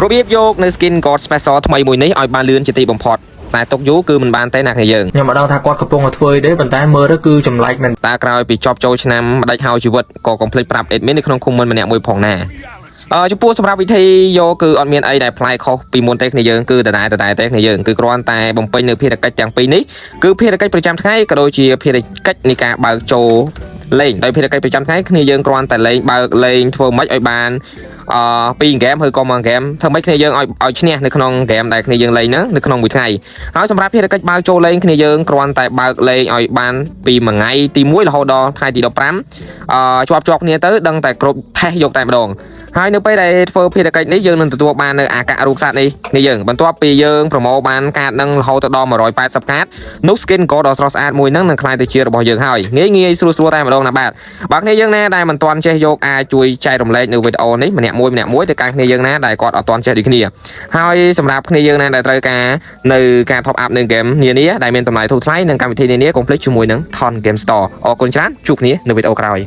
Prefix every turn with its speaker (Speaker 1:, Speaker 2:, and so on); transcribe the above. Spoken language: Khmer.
Speaker 1: របៀបយកនៅ skin god special ថ្មីមួយនេះឲ្យបានលឿនជាទីបំផុតតែទុកយូរគឺមិនបានទេណាគ្នាយើង
Speaker 2: ខ្ញុំមិនដឹងថាគាត់កំពុងតែធ្វើអីទេប៉ុន្តែមើលទៅគឺចម្លែកមែន
Speaker 1: តើក្រោយពីចប់ចូលឆ្នាំម្ដេចហើយជីវិតក៏កុំភ្លេចប្រាប់ admin នៅក្នុង comment ម្នាក់មួយផងណាចំពោះសម្រាប់វិធីយកគឺអត់មានអីដែលប្លែកខុសពីមុនទេគ្នាយើងគឺដដែលទេគ្នាយើងគឺគ្រាន់តែបំពេញនៅភារកិច្ចទាំងពីរនេះគឺភារកិច្ចប្រចាំថ្ងៃក៏ដូចជាភារកិច្ចនៃការបើកចូលលេងដោយភារកិច្ចប្រចាំថ្ងៃគ្នាយើងគ្រាន់តែលេងបើកលេងធ្វើម៉េចឲ្យបានពីរហ្គេមឬក៏មួយហ្គេមធ្វើម៉េចគ្នាយើងឲ្យឈ្នះនៅក្នុងហ្គេមដែលគ្នាយើងលេងហ្នឹងនៅក្នុងមួយថ្ងៃហើយសម្រាប់ភារកិច្ចបើកចូលលេងគ្នាយើងគ្រាន់តែបើកលេងឲ្យបានពីមួយថ្ងៃទី1រហូតដល់ថ្ងៃទី15ជាប់គ្នាទៅដឹងតែគ្រប់ថេសយកតែម្ដងហើយនៅពេលដែលធ្វើភារកិច្ចនេះយើងនឹងទទួលបាននៅអាការូបសត្វនេះគ្នាយើងបន្ទាប់ពីយើងប្រមូលបានកាតនឹងរហូតដល់180កាតនោះ skin ក៏ដ៏ស្រស់ស្អាតមួយហ្នឹងនឹងក្លាយទៅជារបស់យើងហើយងាយស្រួលតែម្ដងណាបាទបើគ្នាយើងណាដែលមិនទាន់ចេះយកអាចជួយចែករំលែកនៅវីដេអូនេះម្នាក់មួយទៅកាន់គ្នាយើងណាដែលគាត់អត់ទាន់ចេះដូចគ្នាហើយសម្រាប់គ្នាយើងណាដែលត្រូវការនៅការ top up នៅ game នានាដែលមានតម្លៃធូរថ្លៃនិងកម្មវិធីនានាកុំភ្លេចជាមួយនឹង Ton Game Store អរគុណច្រើនជួបគ្នានៅវីដេអូក្រោយ